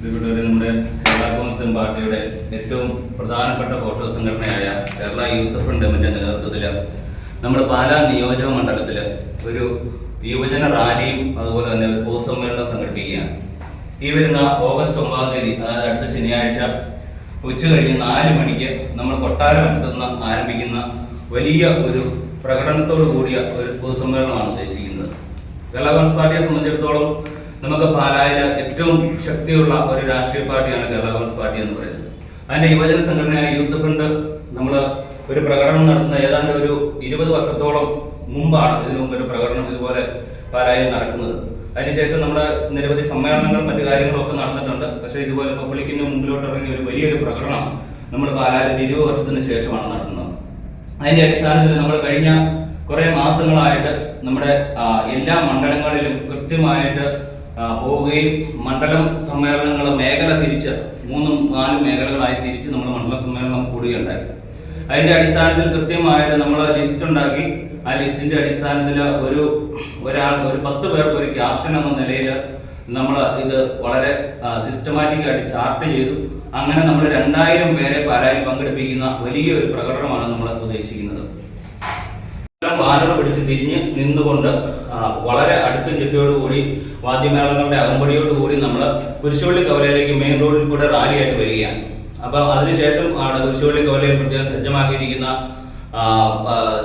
ഇവിടെ നമ്മുടെ കേരള കോൺഗ്രസ് പാർട്ടിയുടെ ഏറ്റവും പ്രധാനപ്പെട്ട പോഷക സംഘടനയായ കേരള യൂത്ത് ഫ്രണ്ടിന്റെ നേതൃത്വത്തിൽ നമ്മുടെ പാലാ നിയോജക മണ്ഡലത്തിൽ ഒരു യുവജന റാലിയും അതുപോലെ തന്നെ ഒരു പൊതുസമ്മേളനം സംഘടിപ്പിക്കുകയാണ്. ഈ വരുന്ന ഓഗസ്റ്റ് 9 തീയതി, അതായത് അടുത്ത ശനിയാഴ്ച ഉച്ച കഴിഞ്ഞ് 4 മണിക്ക് നമ്മൾ കൊട്ടാരമറ്റത്ത് നിന്ന് ആരംഭിക്കുന്ന വലിയ ഒരു പ്രകടനത്തോടു കൂടിയ ഒരു പൊതുസമ്മേളനമാണ് ഉദ്ദേശിക്കുന്നത്. കേരള കോൺഗ്രസ് പാർട്ടിയെ സംബന്ധിച്ചിടത്തോളം നമുക്ക് പാലായിലെ ഏറ്റവും ശക്തിയുള്ള ഒരു രാഷ്ട്രീയ പാർട്ടിയാണ് കേരള കോൺഗ്രസ് പാർട്ടി എന്ന് പറയുന്നത്. അതിന്റെ യുവജന സംഘടനയായ യൂത്ത് ഫ്രണ്ട് നമ്മൾ ഒരു പ്രകടനം നടത്തുന്ന ഏതാണ്ട് ഒരു 20 വർഷത്തോളം മുമ്പാണ് ഇതിനു മുമ്പ് ഒരു പ്രകടനം ഇതുപോലെ പാലായിൽ നടക്കുന്നത്. അതിനുശേഷം നമ്മുടെ നിരവധി സമ്മേളനങ്ങളും മറ്റു കാര്യങ്ങളൊക്കെ നടന്നിട്ടുണ്ട്. പക്ഷേ ഇതുപോലെ പബ്ലിക്കിന് മുമ്പിലോട്ട് ഇറങ്ങിയ ഒരു വലിയൊരു പ്രകടനം നമ്മൾ പാലായിൽ 20 വർഷത്തിന് ശേഷമാണ് നടത്തുന്നത്. അതിന്റെ അടിസ്ഥാനത്തിൽ നമ്മൾ കഴിഞ്ഞ കുറെ മാസങ്ങളായിട്ട് നമ്മുടെ എല്ലാ മണ്ഡലങ്ങളിലും കൃത്യമായിട്ട് പോവുകയും മണ്ഡലം സമ്മേളനങ്ങൾ മേഖല തിരിച്ച് 3-4 മേഖലകളായി തിരിച്ച് നമ്മൾ മണ്ഡല സമ്മേളനം കൂടുകയുണ്ടായി. അതിന്റെ അടിസ്ഥാനത്തിൽ കൃത്യമായിട്ട് നമ്മൾ ലിസ്റ്റ് ഉണ്ടാക്കി. ആ ലിസ്റ്റിന്റെ അടിസ്ഥാനത്തിൽ ഒരു 10 പേർക്ക് ഒരു ക്യാപ്റ്റൻ എന്ന നിലയിൽ നമ്മൾ ഇത് വളരെ സിസ്റ്റമാറ്റിക് ആയിട്ട് ചാർട്ട് ചെയ്തു. അങ്ങനെ നമ്മൾ 2000 പേരെ പാലായിൽ പങ്കെടുപ്പിക്കുന്ന വലിയൊരു പ്രകടനമാണ് നമ്മൾ ഉദ്ദേശിക്കുന്നത്. ബാനർ പിടിച്ച് തിരിഞ്ഞ് നിന്നുകൊണ്ട് വളരെ അടുക്കും ചിട്ടയോടുകൂടി വാദ്യമേളങ്ങളുടെ അകമ്പടിയോടുകൂടി നമ്മൾ കുരിശുപള്ളി കവലയിലേക്ക് മെയിൻ റോഡിൽ കൂടെ റാലിയായിട്ട് വരികയാണ്. അപ്പം അതിനുശേഷം കുരിശുപള്ളി കവലയിൽ പ്രത്യേകം സജ്ജമാക്കിയിരിക്കുന്ന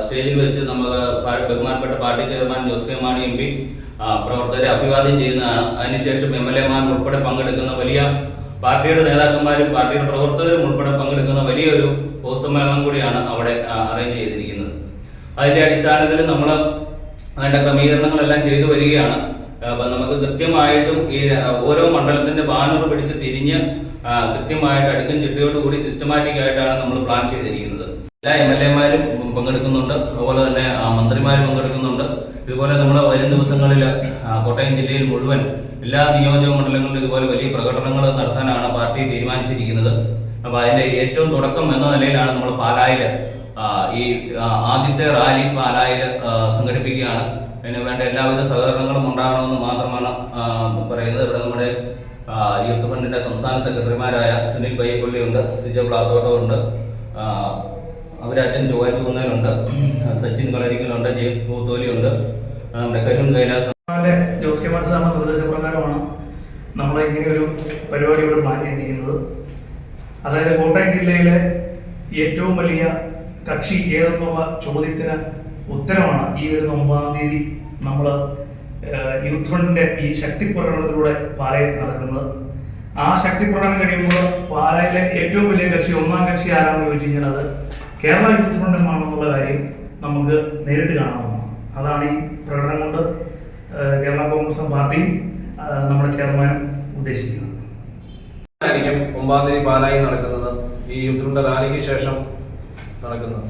സ്റ്റേജിൽ വെച്ച് നമുക്ക് ബഹുമാനപ്പെട്ട party chairman Jose K Mani MP പ്രവർത്തകരെ അഭിവാദ്യം ചെയ്യുന്നതാണ്. അതിനുശേഷം MLA-മാർ ഉൾപ്പെടെ പങ്കെടുക്കുന്ന വലിയ പാർട്ടിയുടെ നേതാക്കന്മാരും പാർട്ടിയുടെ പ്രവർത്തകരും ഉൾപ്പെടെ പങ്കെടുക്കുന്ന വലിയൊരു പൊതുസമ്മേളനം കൂടിയാണ് അവിടെ അറേഞ്ച് ചെയ്തിരിക്കുന്നത്. അതിന്റെ അടിസ്ഥാനത്തിൽ നമ്മൾ അതിന്റെ ക്രമീകരണങ്ങളെല്ലാം ചെയ്തു വരികയാണ്. അപ്പം നമുക്ക് കൃത്യമായിട്ടും ഈ ഓരോ മണ്ഡലത്തിന്റെ ബാനർ പിടിച്ച് തിരിഞ്ഞ് കൃത്യമായിട്ട് അടുക്കും ചിട്ടയോടുകൂടി സിസ്റ്റമാറ്റിക് ആയിട്ടാണ് നമ്മൾ പ്ലാൻ ചെയ്തിരിക്കുന്നത്. എല്ലാ MLA-മാരും പങ്കെടുക്കുന്നുണ്ട്, അതുപോലെ തന്നെ മന്ത്രിമാരും പങ്കെടുക്കുന്നുണ്ട്. ഇതുപോലെ നമ്മൾ വരും ദിവസങ്ങളിൽ കോട്ടയം ജില്ലയിൽ മുഴുവൻ എല്ലാ നിയോജക മണ്ഡലങ്ങളിലും ഇതുപോലെ വലിയ പ്രകടനങ്ങൾ നടത്താനാണ് പാർട്ടി തീരുമാനിച്ചിരിക്കുന്നത്. അപ്പോൾ അതിന്റെ ഏറ്റവും തുടക്കം എന്ന നിലയിലാണ് നമ്മൾ പാലായിൽ ഈ ആദ്യത്തെ റാലി പാലായിൽ സംഘടിപ്പിക്കുകയാണ്. അതിന് വേണ്ട എല്ലാവിധ സഹകരണങ്ങളും ഉണ്ടാകണമെന്ന് മാത്രമാണ് പറയുന്നത്. ഇവിടെ നമ്മുടെ യൂത്ത് ഫണ്ടിന്റെ സംസ്ഥാന സെക്രട്ടറിമാരായ സുനിൽ പയ്യപ്പള്ളി ഉണ്ട്, സിജോ പ്ലാത്തോട്ടോ ഉണ്ട്, അവരച്ഛൻ ജോയൽ കുന്നേലുണ്ട്, സച്ചിൻ കളരിക്കലുണ്ട്, ജെയിംസ് പൂത്തോലി ഉണ്ട്, നമ്മുടെ കരുൺ കൈലാസ്. ജോസ് കെ മാണി സാറിന്റെ നിർദ്ദേശപ്രകാരമാണ് നമ്മൾ ഇങ്ങനെയൊരു പരിപാടി ഇവിടെ പ്ലാൻ ചെയ്തിരിക്കുന്നത്. അതായത് കോട്ടയം ജില്ലയിലെ ഏറ്റവും വലിയ കക്ഷി ഏതെന്നുള്ള ചോദ്യത്തിന് ഉത്തരമാണ് ഈ വരുന്ന 9-ാം തീയതി നമ്മൾ യൂത്ത് ഫണ്ടിന്റെ ഈ ശക്തി പ്രകടനത്തിലൂടെ പാലായിൽ നടക്കുന്നത്. ആ ശക്തി പ്രകടനം കഴിയുമ്പോൾ പാലായിലെ ഏറ്റവും വലിയ കക്ഷി 1-ാം കക്ഷി ആരാണെന്ന് ചോദിച്ചു കഴിഞ്ഞാൽ അത് കേരള യൂത്ത് ഫ്രണ്ടുമാണെന്നുള്ള കാര്യം നമുക്ക് നേരിട്ട് കാണാവുന്നതാണ്. അതാണ് ഈ പ്രകടനം കൊണ്ട് കേരള കോൺഗ്രസ് പാർട്ടിയും നമ്മുടെ ചെയർമാനും ഉദ്ദേശിക്കുന്നത്. 9-ാം തീയതി പാലായിൽ നടക്കുന്നത് ഈ യൂത്ത് ഫ്രണ്ട് റാലിക്ക് ശേഷം നടക്കുന്നത്.